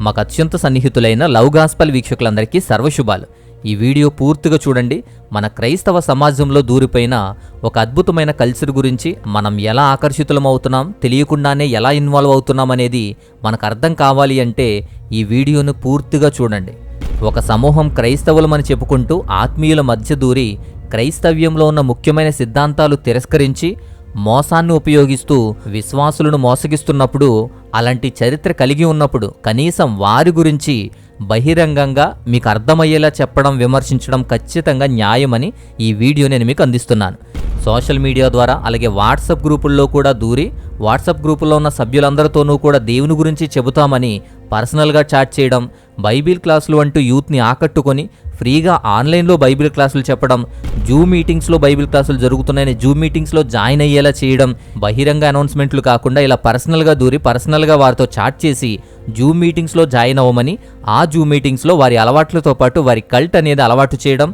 మాకు అత్యంత సన్నిహితులైన love gospel వీక్షకులందరికీ సర్వశుభాలు. ఈ వీడియో పూర్తిగా చూడండి. మన క్రైస్తవ సమాజంలో దూరిపోయిన ఒక అద్భుతమైన కల్చర్ గురించి, మనం ఎలా ఆకర్షితులమవుతున్నాం, తెలియకుండానే ఎలా ఇన్వాల్వ్ అవుతున్నాం అనేది మనకు అర్థం కావాలి అంటే ఈ వీడియోను పూర్తిగా చూడండి. ఒక సమూహం క్రైస్తవులమని చెప్పుకుంటూ ఆత్మీయుల మధ్య దూరి క్రైస్తవ్యంలో ఉన్న ముఖ్యమైన సిద్ధాంతాలు తిరస్కరించి మోసాన్ని ఉపయోగిస్తూ విశ్వాసులను మోసగిస్తున్నప్పుడు, అలాంటి చరిత్ర కలిగి ఉన్నప్పుడు కనీసం వారి గురించి బహిరంగంగా మీకు అర్థమయ్యేలా చెప్పడం, విమర్శించడం ఖచ్చితంగా న్యాయమని ఈ వీడియో నేను మీకు అందిస్తున్నాను. సోషల్ మీడియా ద్వారా అలాగే వాట్సాప్ గ్రూపుల్లో కూడా దూరి వాట్సాప్ గ్రూపుల్లో ఉన్న సభ్యులందరితోనూ కూడా దేవుని గురించి చెబుతామని పర్సనల్గా చాట్ చేయడం, బైబిల్ క్లాసులు అంటూ యూత్ని ఆకట్టుకొని ఫ్రీగా ఆన్లైన్లో బైబిల్ క్లాసులు చెప్పడం, జూమ్ మీటింగ్స్లో బైబిల్ క్లాసులు జరుగుతున్నాయని జూమ్ మీటింగ్స్లో జాయిన్ అయ్యేలా చేయడం, బహిరంగ అనౌన్స్మెంట్లు కాకుండా ఇలా పర్సనల్గా దూరి పర్సనల్గా వారితో చాట్ చేసి జూమ్ మీటింగ్స్లో జాయిన్ అవ్వమని, ఆ జూమ్ మీటింగ్స్లో వారి అలవాట్లతో పాటు వారి కల్ట్ అనేది అలవాటు చేయడం,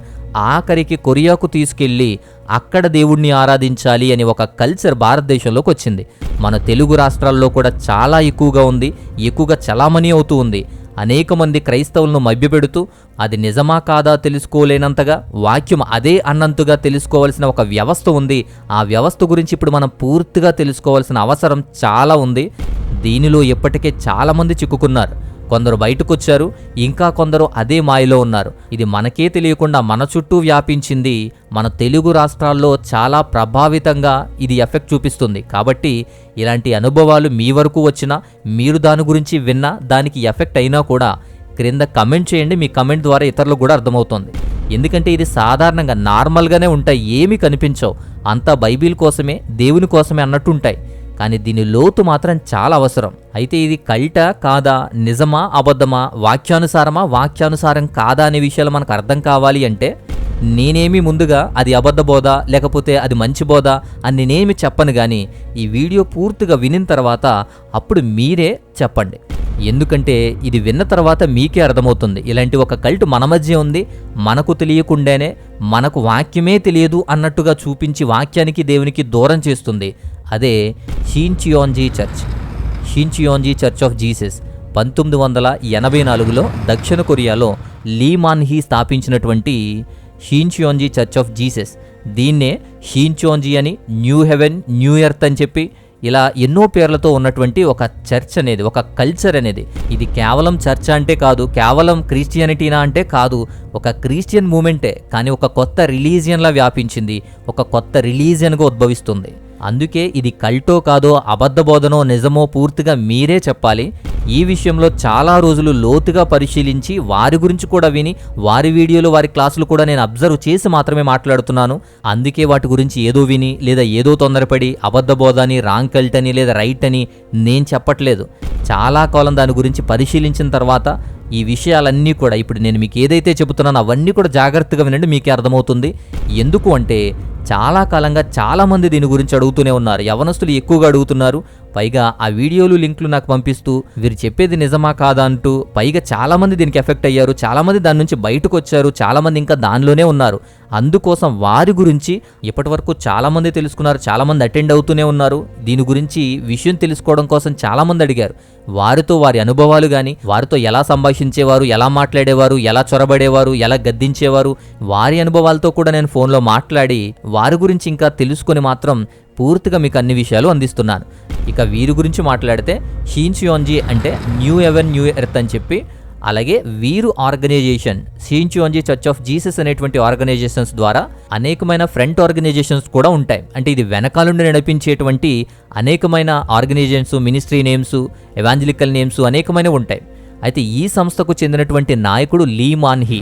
ఆఖరికి కొరియాకు తీసుకెళ్లి అక్కడ దేవుణ్ణి ఆరాధించాలి అని ఒక కల్చర్ భారతదేశంలోకి వచ్చింది. మన తెలుగు రాష్ట్రాల్లో కూడా చాలా ఎక్కువగా ఉంది, ఎక్కువగా చలామణి అవుతూ ఉంది. అనేక మంది క్రైస్తవులను మభ్యపెడుతూ అది నిజమా కాదా తెలుసుకోలేనంతగా, వాక్యం అదే అన్నంతగా తెలుసుకోవాల్సిన ఒక వ్యవస్థ ఉంది. ఆ వ్యవస్థ గురించి ఇప్పుడు మనం పూర్తిగా తెలుసుకోవాల్సిన అవసరం చాలా ఉంది. దీనిలో ఇప్పటికే చాలామంది చిక్కుకున్నారు. కొందరు బయటకొచ్చారు, ఇంకా కొందరు అదే మాయలో ఉన్నారు. ఇది మనకే తెలియకుండా మన చుట్టూ వ్యాపించింది. మన తెలుగు రాష్ట్రాల్లో చాలా ప్రభావితంగా ఇది ఎఫెక్ట్ చూపిస్తుంది. కాబట్టి ఇలాంటి అనుభవాలు మీ వరకు వచ్చినా, మీరు దాని గురించి విన్నా, దానికి ఎఫెక్ట్ అయినా కూడా క్రింద కమెంట్ చేయండి. మీ కమెంట్ ద్వారా ఇతరులకు కూడా అర్థమవుతుంది. ఎందుకంటే ఇది సాధారణంగా నార్మల్గానే ఉంటాయి, ఏమీ కనిపించవు. అంతా బైబిల్ కోసమే, దేవుని కోసమే అన్నట్టు ఉంటాయి. కానీ దీని లోతు మాత్రం చాలా అవసరం. అయితే ఇది కల్టా కాదా, నిజమా అబద్ధమా, వాక్యానుసారమా వాక్యానుసారం కాదా అనే విషయాలు మనకు అర్థం కావాలి అంటే నేనేమి ముందుగా అది అబద్ధ బోధ లేకపోతే అది మంచి బోధ అని నేనేమి చెప్పను. కానీ ఈ వీడియో పూర్తిగా వినిన తర్వాత అప్పుడు మీరే చెప్పండి. ఎందుకంటే ఇది విన్న తర్వాత మీకే అర్థమవుతుంది ఇలాంటి ఒక కల్ట్ మన మధ్య ఉంది, మనకు తెలియకుండానే, మనకు వాక్యమే తెలియదు అన్నట్టుగా చూపించి వాక్యానికి దేవునికి దూరం చేస్తుంది. అదే షిన్చియోన్జీ చర్చ్ ఆఫ్ జీసస్ 1984లో దక్షిణ కొరియాలో లీ మాన్ హీ స్థాపించినటువంటి షిన్చియోన్జీ చర్చ్ ఆఫ్ జీసస్. దీన్నే షిన్చియోన్జీ అని, న్యూ హెవెన్, న్యూ ఎర్త్ అని చెప్పి ఇలా ఎన్నో పేర్లతో ఉన్నటువంటి ఒక చర్చ్ అనేది, ఒక కల్చర్ అనేది. ఇది కేవలం చర్చ్ అంటే కాదు, కేవలం క్రిస్టియానిటీనా అంటే కాదు, ఒక క్రిస్టియన్ మూమెంటే. కానీ ఒక కొత్త రిలీజియన్లా వ్యాపించింది, ఒక కొత్త రిలీజియన్గా ఉద్భవిస్తుంది. అందుకే ఇది కల్టో కాదో, అబద్ధ బోధనో, నిజమో పూర్తిగా మీరే చెప్పాలి. ఈ విషయంలో చాలా రోజులు లోతుగా పరిశీలించి వారి గురించి కూడా విని, వారి వీడియోలు, వారి క్లాసులు కూడా నేను అబ్జర్వ్ చేసి మాత్రమే మాట్లాడుతున్నాను. అందుకే వాటి గురించి ఏదో విని లేదా ఏదో తొందరపడి అబద్ధ బోధ అని, రాంగ్ కల్ట్ అని లేదా రైట్ అని నేను చెప్పట్లేదు. చాలా కాలం దాని గురించి పరిశీలించిన తర్వాత ఈ విషయాలన్నీ కూడా ఇప్పుడు నేను మీకు ఏదైతే చెబుతున్నానో అవన్నీ కూడా జాగ్రత్తగా వినండి, మీకే అర్థమవుతుంది. ఎందుకు అంటే చాలా కాలంగా చాలామంది దీని గురించి అడుగుతూనే ఉన్నారు. యవనస్తులు ఎక్కువగా అడుగుతున్నారు. పైగా ఆ వీడియోలు, లింకులు నాకు పంపిస్తూ వీరు చెప్పేది నిజమా కాదా అంటూ, పైగా చాలామంది దీనికి ఎఫెక్ట్ అయ్యారు, చాలామంది దాని నుంచి బయటకు వచ్చారు, చాలామంది ఇంకా దానిలోనే ఉన్నారు. అందుకోసం వారి గురించి ఇప్పటి వరకు చాలామంది తెలుసుకున్నారు, చాలామంది అటెండ్ అవుతూనే ఉన్నారు. దీని గురించి విషయం తెలుసుకోవడం కోసం చాలామంది అడిగారు. వారితో వారి అనుభవాలు కానీ, వారితో ఎలా సంభాషించేవారు, ఎలా మాట్లాడేవారు, ఎలా చొరబడేవారు, ఎలా గద్దించేవారు, వారి అనుభవాలతో కూడా నేను ఫోన్లో మాట్లాడి వారి గురించి ఇంకా తెలుసుకొని మాత్రం పూర్తిగా మీకు అన్ని విషయాలు అందిస్తున్నాను. ఇక వీరి గురించి మాట్లాడితే షిన్చియోన్జీ అంటే న్యూ హెవెన్, న్యూ ఎర్త్ అని చెప్పి, అలాగే వీరు ఆర్గనైజేషన్ షిన్చియోన్జీ చర్చ్ ఆఫ్ జీసస్ అనేటువంటి ఆర్గనైజేషన్స్ ద్వారా అనేకమైన ఫ్రంట్ ఆర్గనైజేషన్స్ కూడా ఉంటాయి. అంటే ఇది వెనకాలండి నడిపించేటువంటి అనేకమైన organizations, ministry names, evangelical names అనేకమైనవి ఉంటాయి. అయితే ఈ సంస్థకు చెందినటువంటి నాయకుడు లీ మాన్ హీ.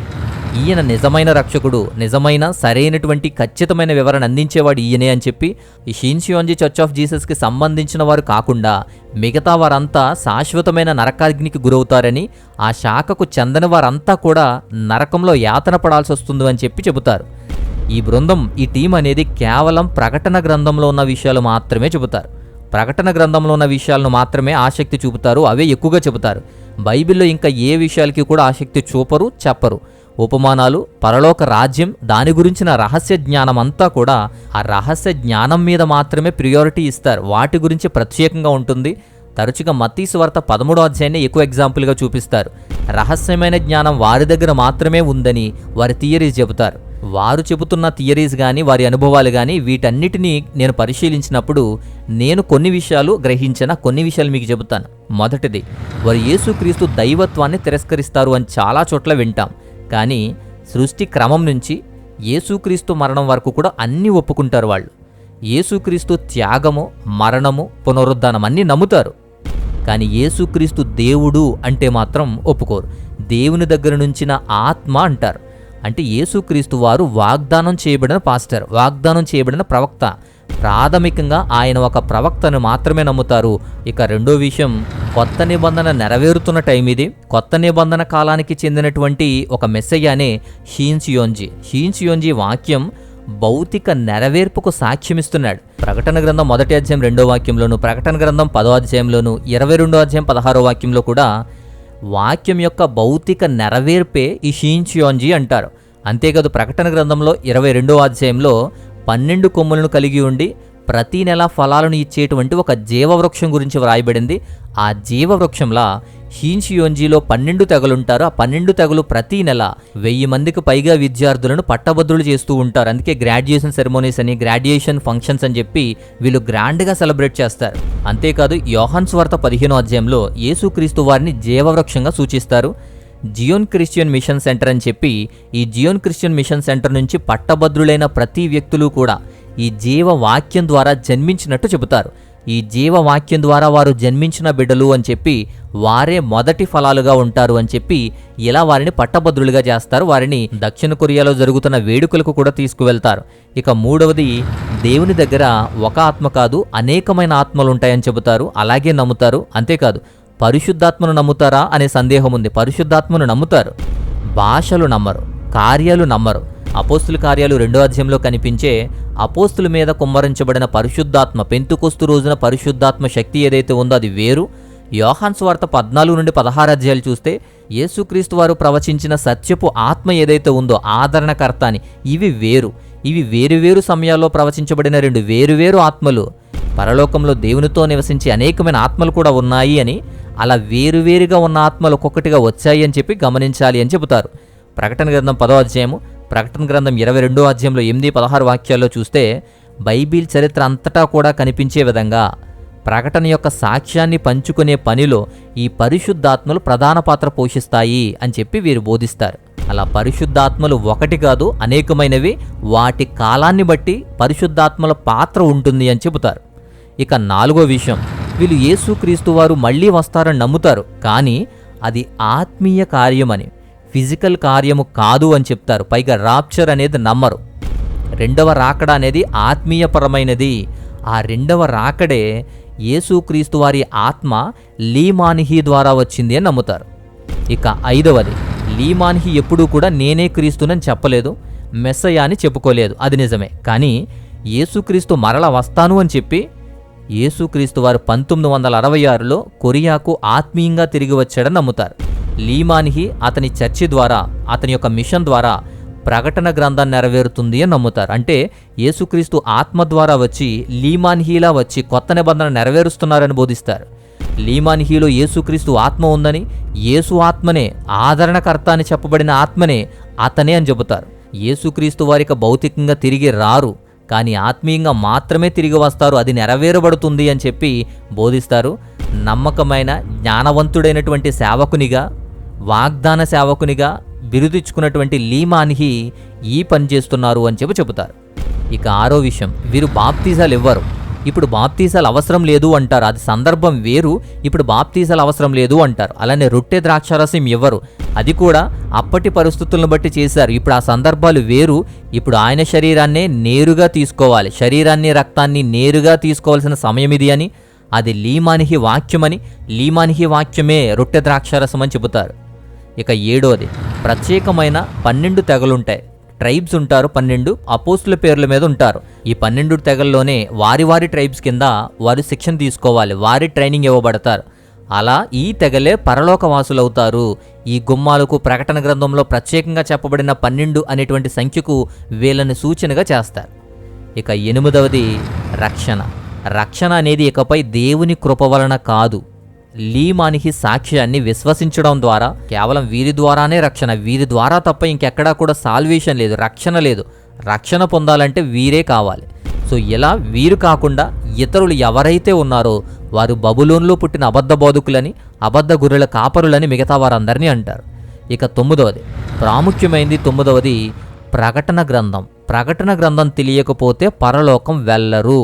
ఈయన నిజమైన రక్షకుడు, నిజమైన సరైనటువంటి ఖచ్చితమైన వివరణ అందించేవాడు ఈయనే అని చెప్పి ఈ షిన్చియోన్జీ చర్చ్ ఆఫ్ జీసస్కి సంబంధించిన వారు కాకుండా మిగతా వారంతా శాశ్వతమైన నరకాగ్నికి గురవుతారని, ఆ శాఖకు చెందని వారంతా కూడా నరకంలో యాతన పడాల్సి వస్తుంది అని చెప్పి చెబుతారు. ఈ బృందం, ఈ టీం అనేది కేవలం ప్రకటన గ్రంథంలో ఉన్న విషయాలు మాత్రమే చెబుతారు. ప్రకటన గ్రంథంలో ఉన్న విషయాలను మాత్రమే ఆసక్తి చూపుతారు, అవే ఎక్కువగా చెబుతారు. బైబిల్లో ఇంకా ఏ విషయాలకి కూడా ఆసక్తి చూపరు, చెప్పరు. ఉపమానాలు, పరలోక రాజ్యం, దాని గురించిన రహస్య జ్ఞానం అంతా కూడా ఆ రహస్య జ్ఞానం మీద మాత్రమే ప్రియారిటీ ఇస్తారు. వాటి గురించి ప్రత్యేకంగా ఉంటుంది. తరచుగా మత్తయి సువార్త 13వ అధ్యాయాన్ని ఎక్కువ ఎగ్జాంపుల్గా చూపిస్తారు. రహస్యమైన జ్ఞానం వారి దగ్గర మాత్రమే ఉందని వారి థియరీస్ చెబుతారు. వారు చెబుతున్న థియరీస్ కానీ వారి అనుభవాలు కానీ వీటన్నిటినీ నేను పరిశీలించినప్పుడు నేను కొన్ని విషయాలు గ్రహించిన కొన్ని విషయాలు మీకు చెబుతాను. మొదటిది, వారు యేసుక్రీస్తు దైవత్వాన్ని తిరస్కరిస్తారు అని చాలా చోట్ల వింటాం. కానీ సృష్టి క్రమం నుంచి యేసుక్రీస్తు మరణం వరకు కూడా అన్నీ ఒప్పుకుంటారు. వాళ్ళు యేసుక్రీస్తు త్యాగము, మరణము, పునరుద్ధానం అన్నీ నమ్ముతారు. కానీ యేసుక్రీస్తు దేవుడు అంటే మాత్రం ఒప్పుకోరు. దేవుని దగ్గర నుంచిన ఆత్మ అంటారు. అంటే యేసుక్రీస్తు వారు వాగ్దానం చేయబడిన పాస్టర్, వాగ్దానం చేయబడిన ప్రవక్త. ప్రాథమికంగా ఆయన ఒక ప్రవక్తను మాత్రమే నమ్ముతారు. ఇక రెండో విషయం, కొత్త నిబంధన నెరవేరుతున్న టైం ఇది. కొత్త నిబంధన కాలానికి చెందినటువంటి ఒక మెస్సయ్యానే షీన్సియోంజీ వాక్యం భౌతిక నెరవేర్పుకు సాక్ష్యమిస్తున్నాడు. ప్రకటన గ్రంథం 1వ అధ్యాయం 2వ వాక్యంలోను, ప్రకటన గ్రంథం 10వ అధ్యాయంలోను, 22వ అధ్యాయం 16వ వాక్యంలో కూడా వాక్యం యొక్క భౌతిక నెరవేర్పే ఈ షీన్సియోంజీ అంటారు. అంతేకాదు ప్రకటన గ్రంథంలో 22వ అధ్యాయంలో 12 కొమ్ములను కలిగి ఉండి ప్రతి నెల ఫలాలను ఇచ్చేటువంటి ఒక జీవవృక్షం గురించి వ్రాయబడింది. ఆ జీవవృక్షంలా షీన్సియోంజీలో 12 తెగలుంటారు. ఆ 12 తెగలు ప్రతి నెల 1000 మందికి పైగా విద్యార్థులను పట్టభద్రులు చేస్తూ ఉంటారు. అందుకే గ్రాడ్యుయేషన్ సెరమోనీస్ అని, గ్రాడ్యుయేషన్ ఫంక్షన్స్ అని చెప్పి వీళ్ళు గ్రాండ్గా సెలబ్రేట్ చేస్తారు. అంతేకాదు యోహాను సువార్త 15వ అధ్యాయంలో యేసుక్రీస్తు వారిని జీవవృక్షంగా సూచిస్తారు. జియోన్ క్రిస్టియన్ మిషన్ సెంటర్ అని చెప్పి ఈ జియోన్ క్రిస్టియన్ మిషన్ సెంటర్ నుంచి పట్టభద్రులైన ప్రతి వ్యక్తులు కూడా ఈ జీవవాక్యం ద్వారా జన్మించినట్టు చెబుతారు. ఈ జీవవాక్యం ద్వారా వారు జన్మించిన బిడ్డలు అని చెప్పి వారే మొదటి ఫలాలుగా ఉంటారు అని చెప్పి ఇలా వారిని పట్టభద్రులుగా చేస్తారు. వారిని దక్షిణ కొరియాలో జరుగుతున్న వేడుకలకు కూడా తీసుకువెళ్తారు. ఇక మూడవది, దేవుని దగ్గర ఒక ఆత్మ కాదు అనేకమైన ఆత్మలు ఉంటాయని చెబుతారు. అలాగే నమ్ముతారు. అంతేకాదు పరిశుద్ధాత్మను నమ్ముతారా అనే సందేహం ఉంది. పరిశుద్ధాత్మను నమ్ముతారు, భాషలు నమ్మరు, కార్యాలు నమ్మరు. అపోస్తుల కార్యాలు 2వ అధ్యాయంలో కనిపించే అపోస్తుల మీద కుమ్మరించబడిన పరిశుద్ధాత్మ, పెంతుకొస్తు రోజున పరిశుద్ధాత్మ శక్తి ఏదైతే ఉందో అది వేరు. యోహాను సువార్త 14 నుండి 16 అధ్యాయాలు చూస్తే యేసుక్రీస్తు వారు ప్రవచించిన సత్యపు ఆత్మ ఏదైతే ఉందో ఆదరణకర్త అని, ఇవి వేరు. ఇవి వేరువేరు సమయాల్లో ప్రవచించబడిన 2 వేరువేరు ఆత్మలు. పరలోకంలో దేవునితో నివసించే అనేకమైన ఆత్మలు కూడా ఉన్నాయి అని, అలా వేరువేరుగా ఉన్న ఆత్మలు ఒక్కొక్కటిగా వచ్చాయి అని చెప్పి గమనించాలి అని చెబుతారు. ప్రకటన గ్రంథం 10వ అధ్యాయము, ప్రకటన గ్రంథం 22వ అధ్యాయంలో 8-16 వాక్యాల్లో చూస్తే బైబిల్ చరిత్ర అంతటా కూడా కనిపించే విధంగా ప్రకటన యొక్క సాక్ష్యాన్ని పంచుకునే పనిలో ఈ పరిశుద్ధాత్మలు ప్రధాన పాత్ర పోషిస్తాయి అని చెప్పి వీరు బోధిస్తారు. అలా పరిశుద్ధాత్మలు ఒకటి కాదు అనేకమైనవి. వాటి కాలాన్ని బట్టి పరిశుద్ధాత్మల పాత్ర ఉంటుంది అని చెబుతారు. ఇక 4వ విషయం, వీళ్ళు యేసుక్రీస్తు వారు మళ్ళీ వస్తారని నమ్ముతారు. కానీ అది ఆత్మీయ కార్యమని, ఫిజికల్ కార్యము కాదు అని చెప్తారు. పైగా రాప్చర్ అనేది నమ్మరు. 2వ రాకడ అనేది ఆత్మీయపరమైనది. ఆ 2వ రాకడే యేసుక్రీస్తు వారి ఆత్మ లీమానిహి ద్వారా వచ్చింది అని నమ్ముతారు. ఇక 5వది, లీమానిహి ఎప్పుడూ కూడా నేనే క్రీస్తునని చెప్పలేదు, మెస్సయ్య అని చెప్పుకోలేదు. అది నిజమే. కానీ యేసుక్రీస్తు మరల వస్తాను అని చెప్పి యేసుక్రీస్తు వారు 1966లో కొరియాకు ఆత్మీయంగా తిరిగి వచ్చాడని నమ్ముతారు. లీమానిహి అతని చర్చి ద్వారా, అతని యొక్క మిషన్ ద్వారా ప్రకటన గ్రంథం నెరవేరుతుంది అని నమ్ముతారు. అంటే యేసుక్రీస్తు ఆత్మ ద్వారా వచ్చి లీమానిహిలా వచ్చి కొత్త నిబంధన నెరవేరుస్తున్నారని బోధిస్తారు. లీమానిహిలో యేసుక్రీస్తు ఆత్మ ఉందని, యేసు ఆత్మనే, ఆదరణకర్త అని చెప్పబడిన ఆత్మనే అతనే అని చెబుతారు. యేసుక్రీస్తు వారికి భౌతికంగా తిరిగి రారు, కానీ ఆత్మీయంగా మాత్రమే తిరిగి వస్తారు. అది నెరవేరబడుతుంది అని చెప్పి బోధిస్తారు. నమ్మకమైన జ్ఞానవంతుడైనటువంటి సేవకునిగా, వాగ్దాన సేవకునిగా బిరుదిచ్చుకున్నటువంటి లీమానిహి ఈ పని చేస్తున్నారు అని చెప్పి చెబుతారు. ఇక 6వ విషయం, వీరు బాప్తీసాలు ఇవ్వరు. ఇప్పుడు బాప్తీసాలు అవసరం లేదు అంటారు. అది సందర్భం వేరు. ఇప్పుడు బాప్తీసాలు అవసరం లేదు అంటారు. అలానే రొట్టె ద్రాక్షారసం ఇవ్వరు. అది కూడా అప్పటి పరిస్థితులను బట్టి చేశారు. ఇప్పుడు ఆ సందర్భాలు వేరు. ఇప్పుడు ఆయన శరీరాన్నే నేరుగా తీసుకోవాలి, శరీరాన్ని రక్తాన్ని నేరుగా తీసుకోవాల్సిన సమయం ఇది అని, అది లీమానిహి వాక్యమని, లీమానిహి వాక్యమే రొట్టె ద్రాక్షారసం అని చెబుతారు. ఇక 7వది, ప్రత్యేకమైన 12 తెగలుంటాయి. ట్రైబ్స్ ఉంటారు. 12 అపోస్తుల పేర్ల మీద ఉంటారు. ఈ 12 తెగల్లోనే వారి వారి ట్రైబ్స్ కింద వారు శిక్షణ తీసుకోవాలి, వారి ట్రైనింగ్ ఇవ్వబడతారు. అలా ఈ తెగలే పరలోకవాసులవుతారు. ఈ గుమ్మాలకు ప్రకటన గ్రంథంలో ప్రత్యేకంగా చెప్పబడిన 12 అనేటువంటి సంఖ్యకు వీళ్ళని సూచనగా చేస్తారు. ఇక 8వది రక్షణ. రక్షణ అనేది ఇకపై దేవుని కృప వలన కాదు, లీమానిహి సాక్ష్యాన్ని విశ్వసించడం ద్వారా, కేవలం వీరి ద్వారానే రక్షణ, వీరి ద్వారా తప్ప ఇంకెక్కడా కూడా సాల్వేషన్ లేదు, రక్షణ లేదు. రక్షణ పొందాలంటే వీరే కావాలి. సో ఇలా వీరు కాకుండా ఇతరులు ఎవరైతే ఉన్నారో వారు బబులోన్లో పుట్టిన అబద్ధ బోధకులని, అబద్ధ గొర్రెల కాపరులని మిగతా వారందరినీ అంటారు. ఇక 9వది ప్రాముఖ్యమైనది, 9వది ప్రకటన గ్రంథం. ప్రకటన గ్రంథం తెలియకపోతే పరలోకం వెళ్ళరు.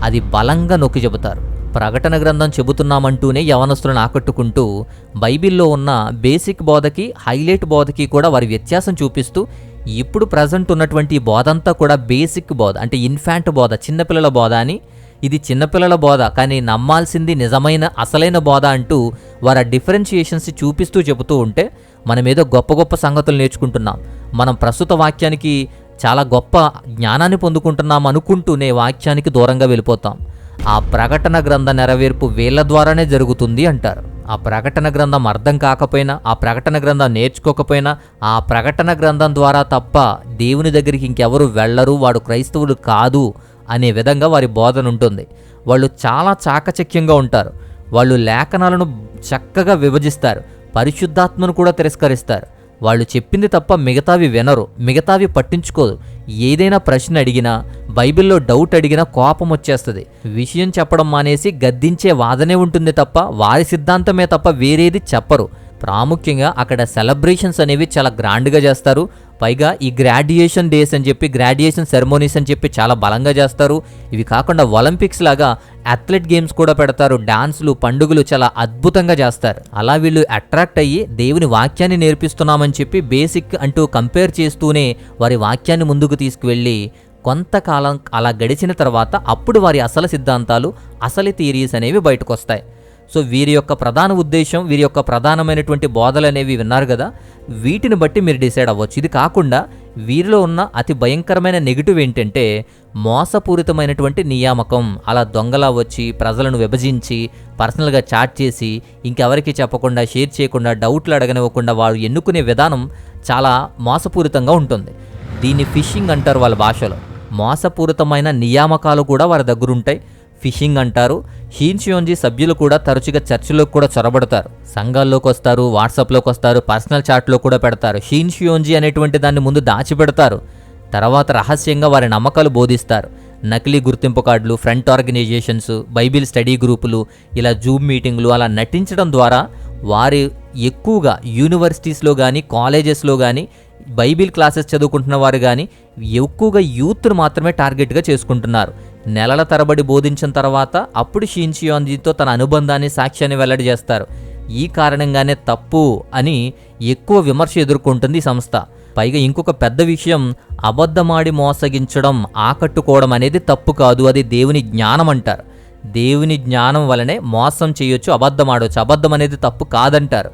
అది బలంగా నొక్కి చెబుతారు. ప్రకటన గ్రంథం చెబుతున్నామంటూనే యవనస్తులను ఆకట్టుకుంటూ బైబిల్లో ఉన్న బేసిక్ బోధకి, హైలైట్ బోధకి కూడా వారి వ్యత్యాసం చూపిస్తూ, ఇప్పుడు ప్రజెంట్ ఉన్నటువంటి ఈ బోధ అంతా కూడా బేసిక్ బోధ, అంటే ఇన్ఫాంట్ బోధ, చిన్నపిల్లల బోధ అని, ఇది చిన్నపిల్లల బోధ కానీ నమ్మాల్సింది నిజమైన అసలైన బోధ అంటూ వారి డిఫరెన్షియేషన్స్ చూపిస్తూ చెబుతూ ఉంటే మనం ఏదో గొప్ప గొప్ప సంగతులు నేర్చుకుంటున్నాం, మనం ప్రస్తుత వాక్యానికి చాలా గొప్ప జ్ఞానాన్ని పొందుకుంటున్నాం అనుకుంటూనే వాక్యానికి దూరంగా వెళ్ళిపోతాం. ఆ ప్రకటన గ్రంథ నెరవేర్పు వీళ్ళ ద్వారానే జరుగుతుంది అంటారు. ఆ ప్రకటన గ్రంథం అర్థం కాకపోయినా, ఆ ప్రకటన గ్రంథం నేర్చుకోకపోయినా, ఆ ప్రకటన గ్రంథం ద్వారా తప్ప దేవుని దగ్గరికి ఇంకెవరు వెళ్ళరు, వాడు క్రైస్తవుడు కాదు అనే విధంగా వారి బోధన ఉంటుంది. వాళ్ళు చాలా చాకచక్యంగా ఉంటారు. వాళ్ళు లేఖనాలను చక్కగా విభజిస్తారు, పరిశుద్ధాత్మను కూడా తిరస్కరిస్తారు. వాళ్ళు చెప్పింది తప్ప మిగతావి వినరు, మిగతావి పట్టించుకోదు. ఏదైనా ప్రశ్న అడిగినా, బైబిల్లో డౌట్ అడిగినా కోపం వచ్చేస్తుంది. విషయం చెప్పడం మానేసి గద్దించే వాదనే ఉంటుంది తప్ప వారి సిద్ధాంతమే తప్ప వేరేది చెప్పరు. ప్రాముఖ్యంగా అక్కడ సెలబ్రేషన్స్ అనేవి చాలా గ్రాండ్గా చేస్తారు. పైగా ఈ గ్రాడ్యుయేషన్ డేస్ అని చెప్పి, గ్రాడ్యుయేషన్ సెరమోనీస్ అని చెప్పి చాలా బలంగా చేస్తారు. ఇవి కాకుండా ఒలింపిక్స్ లాగా అథ్లెట్ గేమ్స్ కూడా పెడతారు. డాన్సులు, పండుగలు చాలా అద్భుతంగా చేస్తారు. అలా వీళ్ళు అట్రాక్ట్ అయ్యి దేవుని వాక్యాన్ని నేర్పిస్తున్నామని చెప్పి బేసిక్ అంటూ కంపేర్ చేస్తూనే వారి వాక్యాన్ని ముందుకు తీసుకువెళ్ళి కొంతకాలం అలా గడిచిన తర్వాత అప్పుడు వారి అసలు సిద్ధాంతాలు, అసలు థియరీస్ అనేవి బయటకు వస్తాయి. సో వీరి యొక్క ప్రధాన ఉద్దేశం, వీరి యొక్క ప్రధానమైనటువంటి బోధలు అనేవి విన్నారు కదా, వీటిని బట్టి మీరు డిసైడ్ అవ్వచ్చు. ఇది కాకుండా వీరిలో ఉన్న అతి భయంకరమైన నెగిటివ్ ఏంటంటే మోసపూరితమైనటువంటి నియామకం. అలా దొంగలా వచ్చి ప్రజలను విభజించి పర్సనల్గా చాట్ చేసి ఇంకెవరికి చెప్పకుండా, షేర్ చేయకుండా, డౌట్లు అడగనివ్వకుండా వారు ఎన్నుకునే విధానం చాలా మోసపూరితంగా ఉంటుంది. దీన్ని ఫిషింగ్ అంటారు వాళ్ళ భాషలో. మోసపూరితమైన నియామకాలు కూడా వారి దగ్గర ఉంటాయి, ఫిషింగ్ అంటారు. షీన్షియోన్జీ సభ్యులు కూడా తరచుగా చర్చిలోకి కూడా చొరబడతారు, సంఘాల్లోకి వస్తారు, వాట్సాప్లోకి వస్తారు, పర్సనల్ చాట్లో కూడా పెడతారు. షీన్షియోన్జీ అనేటువంటి దాన్ని ముందు దాచిపెడతారు, తర్వాత రహస్యంగా వారి నమ్మకాలు బోధిస్తారు. నకిలీ గుర్తింపు కార్డులు, ఫ్రంట్ ఆర్గనైజేషన్స్, బైబిల్ స్టడీ గ్రూపులు, ఇలా జూమ్ మీటింగ్లు అలా నటించడం ద్వారా వారి ఎక్కువగా యూనివర్సిటీస్లో కానీ, కాలేజెస్లో కానీ బైబిల్ క్లాసెస్ చదువుకుంటున్న వారు కానీ ఎక్కువగా యూత్ను మాత్రమే టార్గెట్గా చేసుకుంటున్నారు. నెలల తరబడి బోధించిన తర్వాత అప్పుడు షీన్షియోన్జీతో తన అనుబంధాన్ని, సాక్ష్యాన్ని వెల్లడి చేస్తారు. ఈ కారణంగానే తప్పు అని ఎక్కువ విమర్శ ఎదుర్కొంటుంది ఈ సంస్థ. పైగా ఇంకొక పెద్ద విషయం, అబద్ధమాడి మోసగించడం, ఆకట్టుకోవడం అనేది తప్పు కాదు, అది దేవుని జ్ఞానం అంటారు. దేవుని జ్ఞానం వలనే మోసం చేయొచ్చు, అబద్ధం ఆడవచ్చు, అబద్ధం అనేది తప్పు కాదంటారు.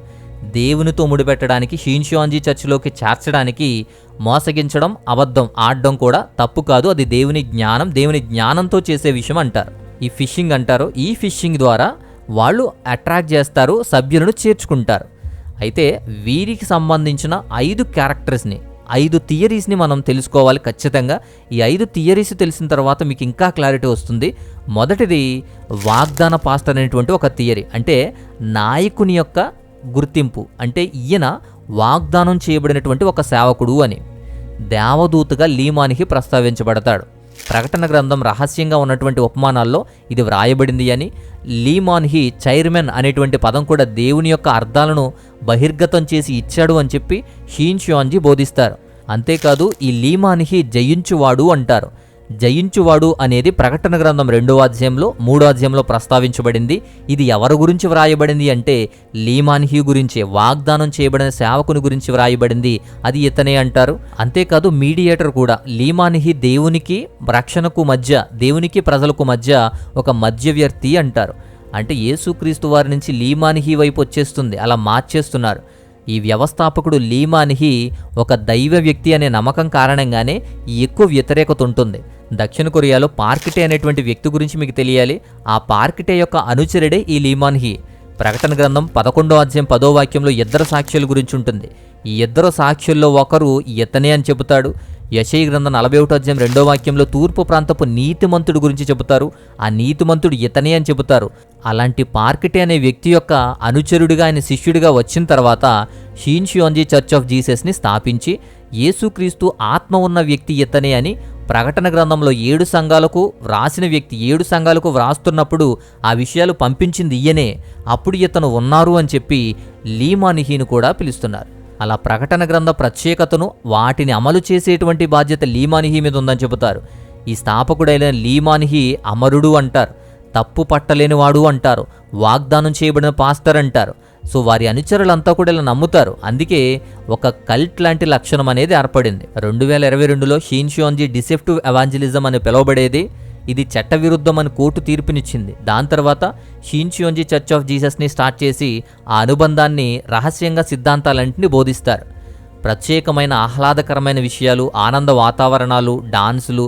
దేవునితో ముడిపెట్టడానికి, షీన్షియోన్జీ చర్చిలోకి చేర్చడానికి మోసగించడం, అబద్ధం ఆడడం కూడా తప్పు కాదు, అది దేవుని జ్ఞానం, దేవుని జ్ఞానంతో చేసే విషయం అంటారు. ఈ ఫిషింగ్ అంటారు. ఈ ఫిషింగ్ ద్వారా వాళ్ళు అట్రాక్ట్ చేస్తారు, సభ్యులను చేర్చుకుంటారు. అయితే వీరికి సంబంధించిన 5 క్యారెక్టర్స్ని, 5 థియరీస్ని మనం తెలుసుకోవాలి ఖచ్చితంగా. ఈ 5 థియరీస్ తెలిసిన తర్వాత మీకు ఇంకా క్లారిటీ వస్తుంది. మొదటిది వాగ్దాన పాస్టర్ అనేటువంటి ఒక థియరీ. అంటే నాయకుని యొక్క గుర్తింపు, అంటే ఈయన వాగ్దానం చేయబడినటువంటి ఒక సేవకుడు అని. దేవదూతగా లీమానిహి ప్రస్తావించబడతాడు. ప్రకటన గ్రంథం రహస్యంగా ఉన్నటువంటి ఉపమానాల్లో ఇది వ్రాయబడింది అని, లీమానిహి చైర్మన్ అనేటువంటి పదం కూడా దేవుని యొక్క అర్థాలను బహిర్గతం చేసి ఇచ్చాడు అని చెప్పి షీన్షియోన్జీ బోధిస్తారు. అంతేకాదు ఈ లీమానిహి జయించువాడు అంటారు. జయించువాడు అనేది ప్రకటన గ్రంథం 2వ అధ్యాయంలో 3వ అధ్యాయంలో ప్రస్తావించబడింది. ఇది ఎవరి గురించి వ్రాయబడింది అంటే లీమానిహి గురించి, వాగ్దానం చేయబడిన సేవకుని గురించి వ్రాయబడింది, అది ఇతనే అంటారు. అంతేకాదు మీడియేటర్ కూడా. లీమానిహి దేవునికి రక్షణకు మధ్య, దేవునికి ప్రజలకు మధ్య ఒక మధ్యవర్తి అంటారు. అంటే యేసుక్రీస్తు వారి నుంచి లీమానిహి వైపు వచ్చేస్తుంది, అలా మార్చేస్తున్నారు. ఈ వ్యవస్థాపకుడు లీమానిహి ఒక దైవ వ్యక్తి అనే నమ్మకం కారణంగానే ఎక్కువ వ్యతిరేకత ఉంటుంది. దక్షిణ కొరియాలో పార్కిటే అనేటువంటి వ్యక్తి గురించి మీకు తెలియాలి. ఆ పార్కిటే యొక్క అనుచరుడే ఈ లీమానిహి. ప్రకటన గ్రంథం 11వ అధ్యాయం 10వ వాక్యంలో 2 సాక్ష్యాల గురించి ఉంటుంది. ఈ 2 సాక్షుల్లో ఒకరు ఇతనే అని చెబుతాడు. యెషయా గ్రంథం 41వ అధ్యాయం 2వ వాక్యంలో తూర్పు ప్రాంతపు నీతిమంతుడి గురించి చెబుతారు. ఆ నీతిమంతుడు ఇతనే అని చెబుతారు. అలాంటి పార్కిటే అనే వ్యక్తి యొక్క అనుచరుడిగా, ఆయన శిష్యుడిగా వచ్చిన తర్వాత షిన్షియోంజి చర్చ్ ఆఫ్ జీసస్ని స్థాపించి యేసుక్రీస్తు ఆత్మ ఉన్న వ్యక్తి ఇతనే అని ప్రకటన గ్రంథంలో 7 సంఘాలకు వ్రాసిన వ్యక్తి 7 సంఘాలకు వ్రాస్తున్నప్పుడు ఆ విషయాలు పంపించింది ఈయనే, అప్పుడు ఇతను ఉన్నారు అని చెప్పి లీమానిహీని కూడా పిలుస్తున్నారు. అలా ప్రకటన గ్రంథ ప్రత్యేకతను, వాటిని అమలు చేసేటువంటి బాధ్యత లీమానిహి మీద ఉందని చెబుతారు. ఈ స్థాపకుడైన లీమానిహి అమరుడు అంటారు, తప్పు పట్టలేనివాడు అంటారు, వాగ్దానం చేయబడిన పాస్టర్ అంటారు. సో వారి అనుచరులంతా కూడా ఇలా నమ్ముతారు. అందుకే ఒక కల్ట్ లాంటి లక్షణం అనేది ఏర్పడింది. 2022లో షిన్షియోంజి డిసెప్టివ్ ఎవాంజలిజం అని పిలువబడేది. ఇది చట్టవిరుద్ధం అని కోర్టు తీర్పునిచ్చింది. దాని తర్వాత షిన్షియోంజి చర్చ్ ఆఫ్ జీసస్ని స్టార్ట్ చేసి ఆ అనుబంధాన్ని, రహస్యంగా సిద్ధాంతాలన్నింటినీ బోధిస్తారు. ప్రత్యేకమైన ఆహ్లాదకరమైన విషయాలు, ఆనంద వాతావరణాలు, డాన్సులు,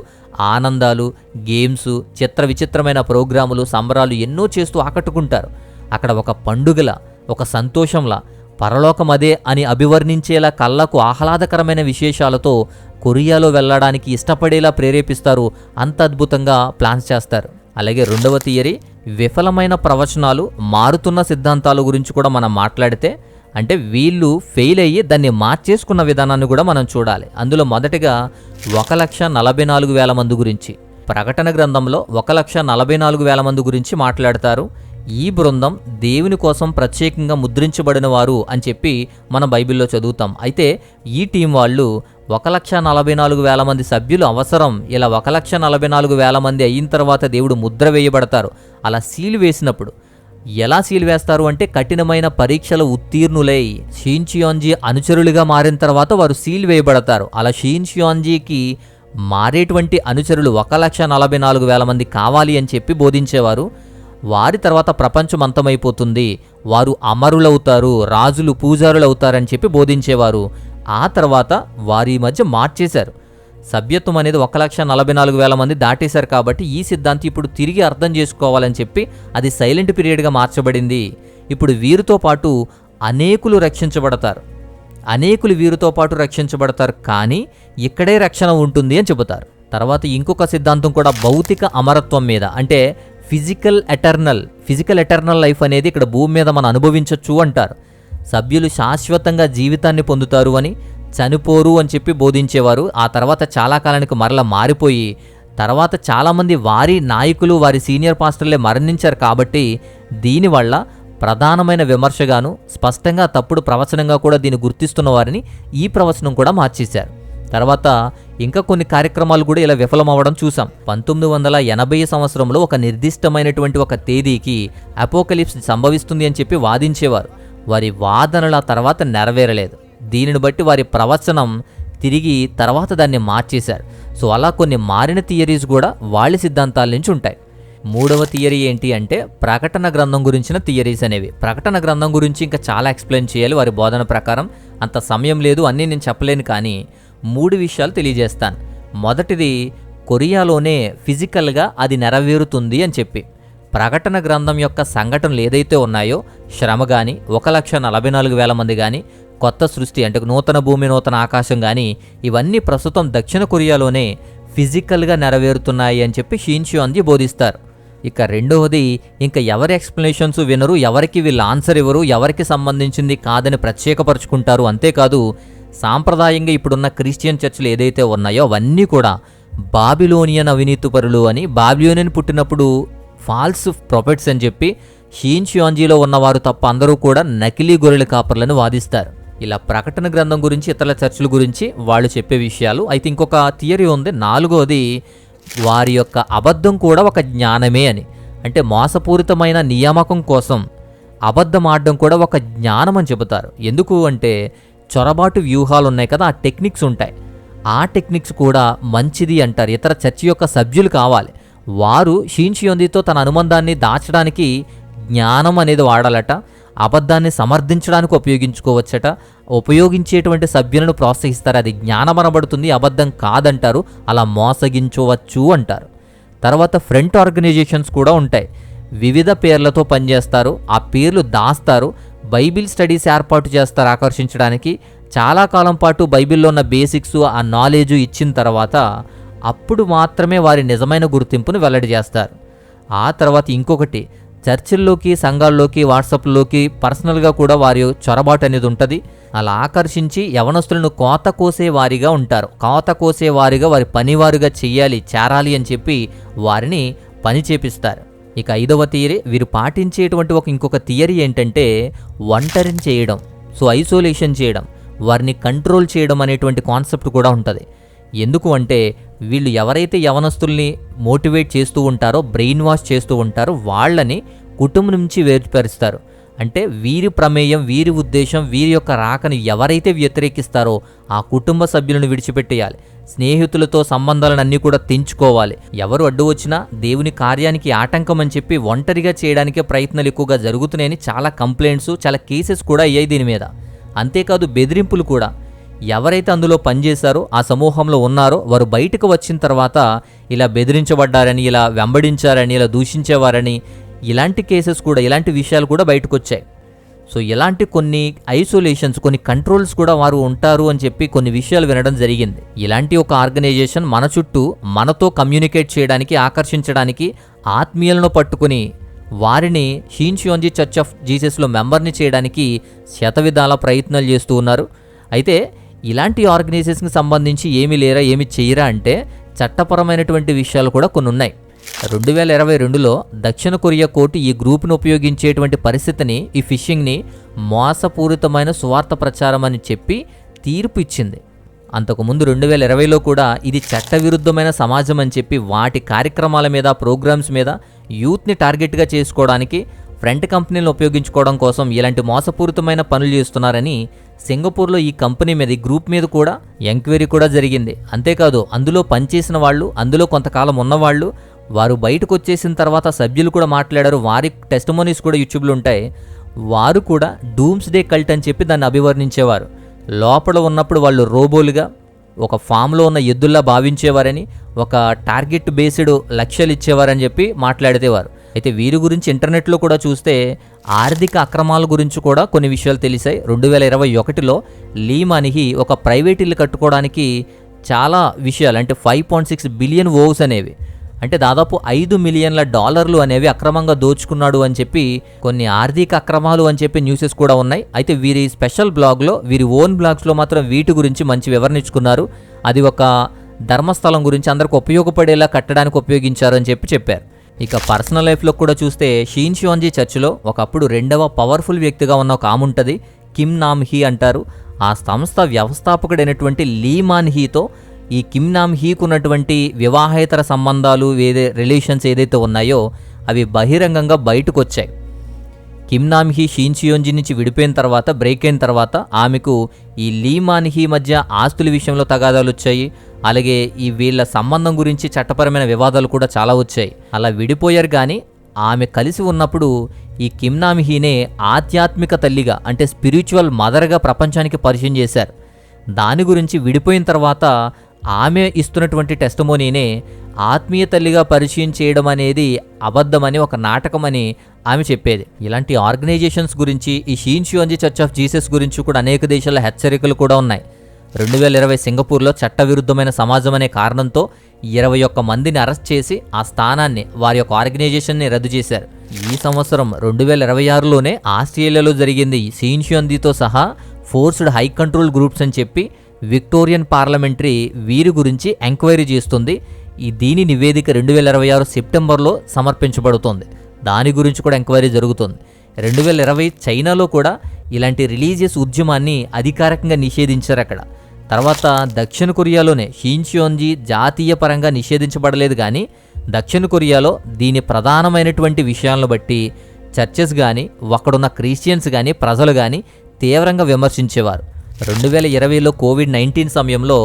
ఆనందాలు, గేమ్స్, చిత్ర విచిత్రమైన ప్రోగ్రాములు, సంబరాలు ఎన్నో చేస్తూ ఆకట్టుకుంటారు. అక్కడ ఒక పండుగల, ఒక సంతోషంలా, పరలోకం అదే అని అభివర్ణించేలా కళ్ళకు ఆహ్లాదకరమైన విశేషాలతో కొరియాలో వెళ్ళడానికి ఇష్టపడేలా ప్రేరేపిస్తారు. అంత అద్భుతంగా ప్లాన్స్ చేస్తారు. అలాగే రెండవ థియరీ, విఫలమైన ప్రవచనాలు, మారుతున్న సిద్ధాంతాల గురించి కూడా మనం మాట్లాడితే, అంటే వీళ్ళు ఫెయిల్ అయ్యి దాన్ని మార్చేసుకున్న విధానాన్ని కూడా మనం చూడాలి. అందులో మొదటిగా 1,44,000 మంది గురించి ప్రకటన గ్రంథంలో 1,44,000 మంది గురించి మాట్లాడతారు. ఈ బృందం దేవుని కోసం ప్రత్యేకంగా ముద్రించబడిన వారు అని చెప్పి మనం బైబిల్లో చదువుతాం. అయితే ఈ టీం వాళ్ళు 1,44,000 మంది సభ్యులు అవసరం. ఇలా 1,44,000 మంది అయిన తర్వాత దేవుడు ముద్ర వేయబడతారు. అలా సీల్ వేసినప్పుడు ఎలా సీల్ వేస్తారు అంటే, కఠినమైన పరీక్షల ఉత్తీర్ణులై షిన్షియోంజి అనుచరులుగా మారిన తర్వాత వారు సీల్ వేయబడతారు. అలా షిన్షియోంజికి మారేటువంటి అనుచరులు 1,44,000 మంది కావాలి అని చెప్పి బోధించేవారు. వారి తర్వాత ప్రపంచం అంతమైపోతుంది, వారు అమరులవుతారు, రాజులు పూజారులు అవుతారని చెప్పి బోధించేవారు. ఆ తర్వాత వారి మధ్య మార్చేశారు. సభ్యత్వం అనేది 1,44,000 మంది దాటేశారు. కాబట్టి ఈ సిద్ధాంతం ఇప్పుడు తిరిగి అర్థం చేసుకోవాలని చెప్పి అది సైలెంట్ పీరియడ్గా మార్చబడింది. ఇప్పుడు వీరితో పాటు అనేకులు రక్షించబడతారు, అనేకులు వీరితో పాటు రక్షించబడతారు, కానీ ఇక్కడే రక్షణ ఉంటుంది అని చెబుతారు. తర్వాత ఇంకొక సిద్ధాంతం కూడా భౌతిక అమరత్వం మీద, అంటే ఫిజికల్ ఎటర్నల్ లైఫ్ అనేది ఇక్కడ భూమి మీద మనం అనుభవించవచ్చు అంటారు. సభ్యులు శాశ్వతంగా జీవితాన్ని పొందుతారు అని, చనిపోరు అని చెప్పి బోధించేవారు. ఆ తర్వాత చాలా కాలానికి మరలా మారిపోయి, తర్వాత చాలామంది వారి నాయకులు, వారి సీనియర్ పాస్టర్లే మరణించారు. కాబట్టి దీనివల్ల ప్రధానమైన విమర్శగాను, స్పష్టంగా తప్పుడు ప్రవచనంగా కూడా దీన్ని గుర్తిస్తున్న వారిని ఈ ప్రవచనం కూడా మార్చేశారు. తర్వాత ఇంకా కొన్ని కార్యక్రమాలు కూడా ఇలా విఫలమవ్వడం చూసాం. 1980 సంవత్సరంలో ఒక నిర్దిష్టమైనటువంటి ఒక తేదీకి అపోకలిప్స్ సంభవిస్తుంది అని చెప్పి వాదించేవారు. వారి వాదనల తర్వాత నెరవేరలేదు. దీనిని బట్టి వారి ప్రవచనం తిరిగి తర్వాత దాన్ని మార్చేశారు. సో అలా కొన్ని మారిన థియరీస్ కూడా వాళ్ళ సిద్ధాంతాల నుంచి ఉంటాయి. మూడవ థియరీ ఏంటి అంటే, ప్రకటన గ్రంథం గురించిన థియరీస్ అనేవి. ప్రకటన గ్రంథం గురించి ఇంకా చాలా ఎక్స్ప్లెయిన్ చేయాలి వారి బోధన ప్రకారం, అంత సమయం లేదు, అన్నీ నేను చెప్పలేను. కానీ 3 విషయాలు తెలియజేస్తాను. మొదటిది, కొరియాలోనే ఫిజికల్గా అది నెరవేరుతుంది అని చెప్పి. ప్రకటన గ్రంథం యొక్క సంఘటనలు ఏదైతే ఉన్నాయో, శ్రమ కానీ, 1,44,000 మంది కానీ, కొత్త సృష్టి అంటే నూతన భూమి, నూతన ఆకాశం కానీ, ఇవన్నీ ప్రస్తుతం దక్షిణ కొరియాలోనే ఫిజికల్గా నెరవేరుతున్నాయి అని చెప్పి షిన్షియోంజి బోధిస్తారు. ఇక రెండవది, ఇంకా ఎవరి ఎక్స్ప్లెనేషన్స్ వినరు, ఎవరికి వీళ్ళు ఆన్సర్ ఇవ్వరు, ఎవరికి సంబంధించింది కాదని ప్రత్యేకపరుచుకుంటారు. అంతేకాదు, సాంప్రదాయంగా ఇప్పుడున్న క్రిస్టియన్ చర్చిలు ఏదైతే ఉన్నాయో అవన్నీ కూడా బాబిలోనియన్ అవినీతిపరులు అని, బాబిలోనియన్ పుట్టినప్పుడు ఫాల్స్ ప్రొఫెట్స్ అని చెప్పి షిన్షియోంజిలో ఉన్నవారు తప్ప అందరూ కూడా నకిలీ గొర్రెల కాపర్లను వాదిస్తారు. ఇలా ప్రకటన గ్రంథం గురించి, ఇతర చర్చిల గురించి వాళ్ళు చెప్పే విషయాలు. అయితే ఇంకొక థియరీ ఉంది. 4వది, వారి యొక్క అబద్ధం కూడా ఒక జ్ఞానమే అని. అంటే మోసపూరితమైన నియామకం కోసం అబద్ధం ఆడడం కూడా ఒక జ్ఞానం అని చెబుతారు. ఎందుకు అంటే, చొరబాటు వ్యూహాలు ఉన్నాయి కదా, ఆ టెక్నిక్స్ ఉంటాయి. ఆ టెక్నిక్స్ కూడా మంచిది అంటారు. ఇతర చర్చి యొక్క సభ్యులు కావాలి, వారు షిన్షియోంజితో తన అనుబంధాన్ని దాచడానికి జ్ఞానం అనేది వాడాలట, అబద్ధాన్ని సమర్థించడానికి ఉపయోగించుకోవచ్చట, ఉపయోగించేటువంటి సభ్యులను ప్రోత్సహిస్తారు. అది జ్ఞానం అనబడుతుంది, అబద్ధం కాదంటారు. అలా మోసగించవచ్చు అంటారు. తర్వాత ఫ్రంట్ ఆర్గనైజేషన్స్ కూడా ఉంటాయి. వివిధ పేర్లతో పనిచేస్తారు, ఆ పేర్లు దాస్తారు, బైబిల్ స్టడీస్ ఏర్పాటు చేస్తారు ఆకర్షించడానికి. చాలా కాలం పాటు బైబిల్లో ఉన్న బేసిక్స్, ఆ నాలెడ్జ్ ఇచ్చిన తర్వాత అప్పుడు మాత్రమే వారి నిజమైన గుర్తింపును వెల్లడి చేస్తారు. ఆ తర్వాత ఇంకొకటి, చర్చిల్లోకి, సంఘాల్లోకి, వాట్సాప్లోకి పర్సనల్గా కూడా వారి చొరబాటు అనేది ఉంటుంది. అలా ఆకర్షించి యవనస్తులను కోత కోసేవారిగా ఉంటారు. కోత కోసేవారిగా, వారి పనివారుగా చెయ్యాలి, చేరాలి అని చెప్పి వారిని పని చేపిస్తారు. ఇక 5వ థియరీ, వీరు పాటించేటువంటి ఇంకొక థియరీ ఏంటంటే ఒంటరిని చేయడం, ఐసోలేషన్ చేయడం, వారిని కంట్రోల్ చేయడం అనేటువంటి కాన్సెప్ట్ కూడా ఉంటుంది. ఎందుకు అంటే వీళ్ళు ఎవరైతే యవనస్తుల్ని మోటివేట్ చేస్తూ ఉంటారో, బ్రెయిన్ వాష్ చేస్తూ ఉంటారో వాళ్ళని కుటుంబం నుంచి వేరుపరుస్తారు. అంటే వీరి ప్రమేయం, వీరి ఉద్దేశం, వీరి యొక్క రాకను ఎవరైతే వ్యతిరేకిస్తారో ఆ కుటుంబ సభ్యులను విడిచిపెట్టేయాలి. స్నేహితులతో సంబంధాలను అన్నీ కూడా తెంచుకోవాలి. ఎవరు అడ్డు వచ్చినా దేవుని కార్యానికి ఆటంకం అని చెప్పి ఒంటరిగా చేయడానికే ప్రయత్నాలు ఎక్కువగా జరుగుతున్నాయని చాలా కంప్లైంట్స్, చాలా కేసెస్ కూడా అయ్యాయి దీని మీద. అంతేకాదు బెదిరింపులు కూడా. ఎవరైతే అందులో పనిచేశారో, ఆ సమూహంలో ఉన్నారో వారు బయటకు వచ్చిన తర్వాత ఇలా బెదిరించబడ్డారని, ఇలా వెంబడించారని, ఇలా దూషించేవారని, ఇలాంటి కేసెస్ కూడా, ఇలాంటి విషయాలు కూడా బయటకు వచ్చాయి. ఇలాంటి కొన్ని ఐసోలేషన్స్, కొన్ని కంట్రోల్స్ కూడా వారు ఉంటారు అని చెప్పి కొన్ని విషయాలు వినడం జరిగింది. ఇలాంటి ఒక ఆర్గనైజేషన్ మన చుట్టూ మనతో కమ్యూనికేట్ చేయడానికి, ఆకర్షించడానికి, ఆత్మీయులను పట్టుకుని వారిని షిన్షియోంజి చర్చ్ ఆఫ్ జీసస్లో మెంబర్ని చేయడానికి శతవిధాల ప్రయత్నాలు చేస్తూ ఉన్నారు. అయితే ఇలాంటి ఆర్గనైజేషన్కి సంబంధించి ఏమీ లేరా, ఏమి చేయరా అంటే చట్టపరమైనటువంటి విషయాలు కూడా కొన్ని ఉన్నాయి. 2022లో దక్షిణ కొరియా కోర్టు ఈ గ్రూప్ను ఉపయోగించేటువంటి పరిస్థితిని, ఈ ఫిషింగ్ని మోసపూరితమైన సువార్త ప్రచారం అని చెప్పి తీర్పు ఇచ్చింది. అంతకుముందు 2020లో కూడా ఇది చట్టవిరుద్ధమైన సమాజం అని చెప్పి వాటి కార్యక్రమాల మీద, ప్రోగ్రామ్స్ మీద యూత్ని టార్గెట్గా చేసుకోవడానికి, ఫ్రంట్ కంపెనీలను ఉపయోగించుకోవడం కోసం ఇలాంటి మోసపూరితమైన పనులు చేస్తున్నారని సింగపూర్లో ఈ కంపెనీ మీద, ఈ గ్రూప్ మీద కూడా ఎంక్వైరీ కూడా జరిగింది. అంతేకాదు అందులో పనిచేసిన వాళ్ళు, అందులో కొంతకాలం ఉన్నవాళ్ళు, వారు బయటకు వచ్చేసిన తర్వాత సభ్యులు కూడా మాట్లాడారు. వారి టెస్టిమోనీస్ కూడా యూట్యూబ్లో ఉంటాయి. వారు కూడా డూమ్స్ డే కల్ట్ అని చెప్పి దాన్ని అభివర్ణించేవారు. లోపల ఉన్నప్పుడు వాళ్ళు రోబోలుగా, ఒక ఫామ్లో ఉన్న ఎద్దుల్లా భావించేవారని, ఒక టార్గెట్ బేస్డ్ లక్ష్యాలు ఇచ్చేవారని చెప్పి మాట్లాడేవారు. అయితే వీరి గురించి ఇంటర్నెట్లో కూడా చూస్తే ఆర్థిక అక్రమాల గురించి కూడా కొన్ని విషయాలు తెలిసాయి. 2021లో లీ మనీహీ ఒక ప్రైవేట్ ఇల్లు కట్టుకోవడానికి చాలా విషయాలు, అంటే 5.6 బిలియన్ వోవ్స్ అనేవి, అంటే దాదాపు $5 మిలియన్ల అనేవి అక్రమంగా దోచుకున్నాడు అని చెప్పి కొన్ని ఆర్థిక అక్రమాలు అని చెప్పి న్యూసెస్ కూడా ఉన్నాయి. అయితే వీరి స్పెషల్ బ్లాగ్లో, వీరి ఓన్ బ్లాగ్స్లో మాత్రం వీటి గురించి మంచి వివరణ ఇచ్చుకున్నారు. అది ఒక ధర్మస్థలం గురించి అందరికి ఉపయోగపడేలా కట్టడానికి ఉపయోగించారు అని చెప్పారు. ఇక పర్సనల్ లైఫ్లో కూడా చూస్తే షిన్షియోంజి చర్చిలో ఒకప్పుడు 2వ పవర్ఫుల్ వ్యక్తిగా ఉన్న ఒక ఆమె ఉంటుంది, కిమ్ నామ్ హీ అంటారు. ఆ సంస్థ వ్యవస్థాపకుడైనటువంటి లీ మాన్ హీతో ఈ కిమ్ నామ్ హీకు ఉన్నటువంటి వివాహేతర సంబంధాలు, రిలేషన్స్ ఏదైతే ఉన్నాయో అవి బహిరంగంగా బయటకు వచ్చాయి. కిమ్ నామ్ హీ షిన్షియోంజి నుంచి విడిపోయిన తర్వాత, బ్రేక్ అయిన తర్వాత ఆమెకు ఈ లీ మాన్ హీ మధ్య ఆస్తుల విషయంలో తగాదాలు వచ్చాయి. అలాగే ఈ వీళ్ళ సంబంధం గురించి చట్టపరమైన వివాదాలు కూడా చాలా వచ్చాయి. అలా విడిపోయారు. కానీ ఆమె కలిసి ఉన్నప్పుడు ఈ కిమ్ నామ్ హీనే ఆధ్యాత్మిక తల్లిగా, అంటే స్పిరిచువల్ మదర్గా ప్రపంచానికి పరిచయం చేశారు. దాని గురించి విడిపోయిన తర్వాత ఆమె ఇస్తున్నటువంటి టెస్టిమోనీనే ఆత్మీయ తల్లిగా పరిచయం చేయడం అనేది అబద్ధమని, ఒక నాటకమని ఆమె చెప్పేది. ఇలాంటి ఆర్గనైజేషన్స్ గురించి, ఈ షిన్షియోంజి చర్చ్ ఆఫ్ జీసస్ గురించి కూడా అనేక దేశాల హెచ్చరికలు కూడా ఉన్నాయి. 2020 సింగపూర్లో చట్టవిరుద్ధమైన సమాజం అనే కారణంతో 21 మందిని అరెస్ట్ చేసి ఆ స్థానాన్ని, వారి యొక్క ఆర్గనైజేషన్ని రద్దు చేశారు. ఈ సంవత్సరం 2026లోనే ఆస్ట్రేలియాలో జరిగింది. షిన్షియోంజితో సహా ఫోర్స్డ్ హై కంట్రోల్ గ్రూప్స్ అని చెప్పి విక్టోరియన్ పార్లమెంటరీ వీరి గురించి ఎంక్వైరీ చేస్తుంది. దీని నివేదిక 2026 సెప్టెంబర్లో సమర్పించబడుతోంది. దాని గురించి కూడా ఎంక్వైరీ జరుగుతుంది. 2020 చైనాలో కూడా ఇలాంటి రిలీజియస్ ఉద్యమాన్ని అధికారికంగా నిషేధించారు అక్కడ. తర్వాత దక్షిణ కొరియాలోనే షిన్షియోంజి జాతీయ పరంగా నిషేధించబడలేదు. కానీ దక్షిణ కొరియాలో దీని ప్రధానమైనటువంటి విషయాలను బట్టి చర్చెస్ కానీ, అక్కడున్న క్రిస్టియన్స్ కానీ, ప్రజలు కానీ తీవ్రంగా విమర్శించేవారు. 2020లో కోవిడ్-19 సమయంలో,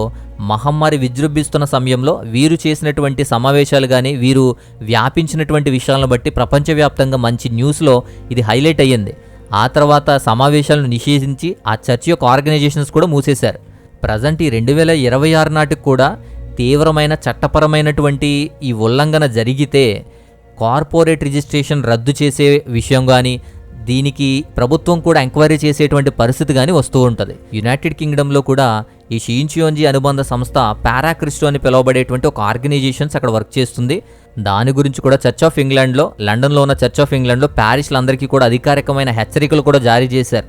మహమ్మారి విజృంభిస్తున్న సమయంలో వీరు చేసినటువంటి సమావేశాలు కానీ, వీరు వ్యాపించినటువంటి విషయాలను బట్టి ప్రపంచవ్యాప్తంగా మంచి న్యూస్లో ఇది హైలైట్ అయ్యింది. ఆ తర్వాత సమావేశాలను నిషేధించి ఆ చర్చ్ యొక్క ఆర్గనైజేషన్స్ కూడా మూసేశారు. ప్రజెంట్ ఈ 2026 నాటికి కూడా తీవ్రమైన చట్టపరమైనటువంటి ఈ ఉల్లంఘన జరిగితే కార్పొరేట్ రిజిస్ట్రేషన్ రద్దు చేసే విషయం కానీ, దీనికి ప్రభుత్వం కూడా ఎంక్వైరీ చేసేటువంటి పరిస్థితి కానీ వస్తూ ఉంటుంది. యునైటెడ్ కింగ్డమ్లో కూడా ఈ షించియోంజి అనుబంధ సంస్థ పారాక్రిస్టో అని పిలువబడేటువంటి ఒక ఆర్గనైజేషన్స్ అక్కడ వర్క్ చేస్తుంది. దాని గురించి కూడా చర్చ్ ఆఫ్ ఇంగ్లాండ్లో, లండన్లో ఉన్న చర్చ్ ఆఫ్ ఇంగ్లాండ్లో ప్యారిస్లందరికీ కూడా అధికారికమైన హెచ్చరికలు కూడా జారీ చేశారు.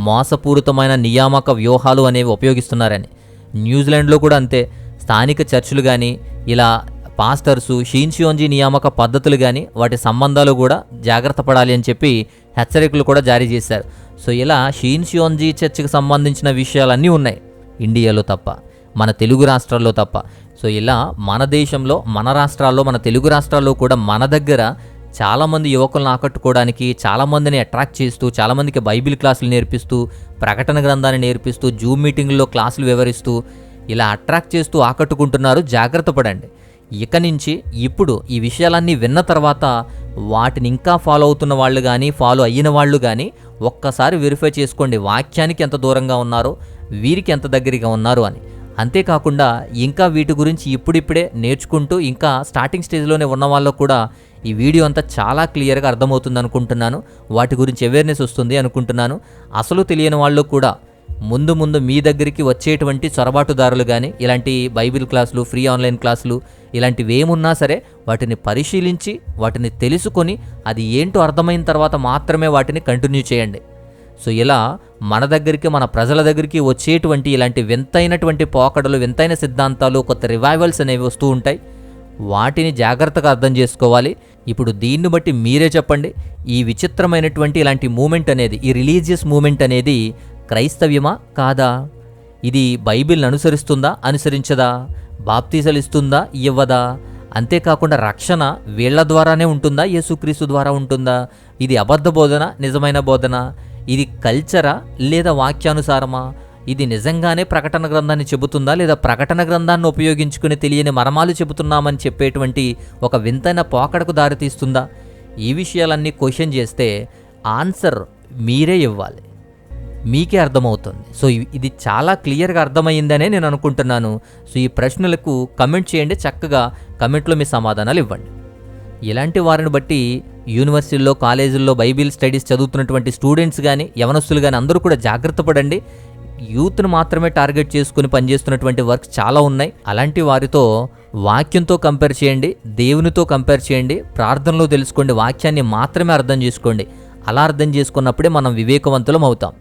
మోసపూరితమైన నియామక వ్యూహాలు అనేవి ఉపయోగిస్తున్నారని. న్యూజిలాండ్లో కూడా అంతే. స్థానిక చర్చిలు కానీ ఇలా పాస్టర్సు షించియోంజి నియామక పద్ధతులు కానీ వాటి సంబంధాలు కూడా జాగ్రత్త పడాలి అని చెప్పి హెచ్చరికలు కూడా జారీ చేశారు. సో ఇలా షించియోంజి చర్చికి సంబంధించిన విషయాలన్నీ ఉన్నాయి ఇండియాలో తప్ప, మన తెలుగు రాష్ట్రాల్లో తప్ప. సో ఇలా మన దేశంలో, మన రాష్ట్రాల్లో, మన తెలుగు రాష్ట్రాల్లో కూడా మన దగ్గర చాలామంది యువకులను ఆకట్టుకోవడానికి, చాలామందిని అట్రాక్ట్ చేస్తూ, చాలామందికి బైబిల్ క్లాసులు నేర్పిస్తూ, ప్రకటన గ్రంథాన్ని నేర్పిస్తూ, జూమ్ మీటింగ్లో క్లాసులు వివరిస్తూ ఇలా అట్రాక్ట్ చేస్తూ ఆకట్టుకుంటున్నారు. జాగ్రత్త పడండి. ఇక నుంచి ఇప్పుడు ఈ విషయాలన్నీ విన్న తర్వాత వాటిని ఇంకా ఫాలో అవుతున్న వాళ్ళు కానీ, ఫాలో అయిన వాళ్ళు కానీ ఒక్కసారి వెరిఫై చేసుకోండి. వాక్యానికి ఎంత దూరంగా ఉన్నారో, వీరికి ఎంత దగ్గరగా ఉన్నారు అని. అంతేకాకుండా ఇంకా వీటి గురించి ఇప్పుడిప్పుడే నేర్చుకుంటూ ఇంకా స్టార్టింగ్ స్టేజ్లోనే ఉన్న వాళ్ళకు కూడా ఈ వీడియో అంతా చాలా క్లియర్గా అర్థమవుతుంది అనుకుంటున్నాను. వాటి గురించి అవేర్నెస్ వస్తుంది అనుకుంటున్నాను. అసలు తెలియని వాళ్ళు కూడా ముందు ముందు మీ దగ్గరికి వచ్చేటువంటి చొరబాటుదారులు కానీ, ఇలాంటి బైబిల్ క్లాసులు, ఫ్రీ ఆన్లైన్ క్లాసులు ఇలాంటివి ఏమున్నా సరే వాటిని పరిశీలించి, వాటిని తెలుసుకొని అది ఏంటో అర్థమైన తర్వాత మాత్రమే వాటిని కంటిన్యూ చేయండి. సో ఇలా మన దగ్గరికి, మన ప్రజల దగ్గరికి వచ్చేటువంటి ఇలాంటి వింతైనటువంటి పోకడలు, వింతైన సిద్ధాంతాలు, కొత్త రివైవల్స్ అనేవి వస్తూ ఉంటాయి. వాటిని జాగ్రత్తగా అర్థం చేసుకోవాలి. ఇప్పుడు దీన్ని బట్టి మీరే చెప్పండి, ఈ విచిత్రమైనటువంటి ఇలాంటి మూమెంట్ అనేది, ఈ రిలీజియస్ మూమెంట్ అనేది క్రైస్తవ్యమా కాదా? ఇది బైబిల్ని అనుసరిస్తుందా, అనుసరించదా? బాప్తీసాలు ఇస్తుందా, ఇవ్వదా? అంతేకాకుండా రక్షణ వీళ్ల ద్వారానే ఉంటుందా, యేసుక్రీస్తు ద్వారా ఉంటుందా? ఇది అబద్ధ బోధన, నిజమైన బోధన? ఇది కల్చరా లేదా వాక్యానుసారమా? ఇది నిజంగానే ప్రకటన గ్రంథాన్ని చెబుతుందా, లేదా ప్రకటన గ్రంథాన్ని ఉపయోగించుకుని తెలియని మర్మాలు చెబుతున్నామని చెప్పేటువంటి ఒక వింతైన పోకడకు దారితీస్తుందా? ఈ విషయాలన్నీ క్వశ్చన్ చేస్తే ఆన్సర్ మీరే ఇవ్వాలి, మీకే అర్థమవుతుంది. సో ఇది చాలా క్లియర్గా అర్థమైందనే నేను అనుకుంటున్నాను. సో ఈ ప్రశ్నలకు కమెంట్ చేయండి, చక్కగా కమెంట్లో మీ సమాధానాలు ఇవ్వండి. ఇలాంటి వారిని బట్టి యూనివర్సిటీల్లో, కాలేజీల్లో బైబిల్ స్టడీస్ చదువుతున్నటువంటి స్టూడెంట్స్ కానీ, యవనస్తులు కానీ అందరూ కూడా జాగ్రత్త పడండి. యూత్ను మాత్రమే టార్గెట్ చేసుకుని పనిచేస్తున్నటువంటి వర్క్స్ చాలా ఉన్నాయి. అలాంటి వారితో వాక్యంతో కంపేర్ చేయండి, దేవునితో కంపేర్ చేయండి, ప్రార్థనలో తెలుసుకోండి, వాక్యాన్ని మాత్రమే అర్థం చేసుకోండి. అలా అర్థం చేసుకున్నప్పుడే మనం వివేకవంతులం అవుతాం.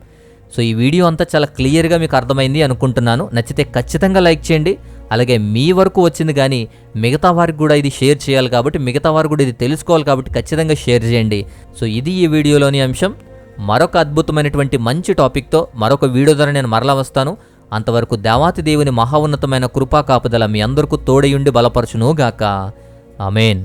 సో ఈ వీడియో అంతా చాలా క్లియర్గా మీకు అర్థమైంది అనుకుంటున్నాను. నచ్చితే ఖచ్చితంగా లైక్ చేయండి. అలాగే మీ వరకు వచ్చింది కానీ మిగతా వారికి కూడా ఇది షేర్ చేయాలి కాబట్టి, మిగతా వారు కూడా ఇది తెలుసుకోవాలి కాబట్టి ఖచ్చితంగా షేర్ చేయండి. సో ఇది ఈ వీడియోలోని అంశం. మరొక అద్భుతమైనటువంటి మంచి టాపిక్తో మరొక వీడియో ద్వారా నేను మరలా వస్తాను. అంతవరకు దేవాతి దేవుని మహా ఉన్నతమైన కృపా కాపుదల మీ అందరికీ తోడయుండి బలపరచును గాక. ఆమేన్.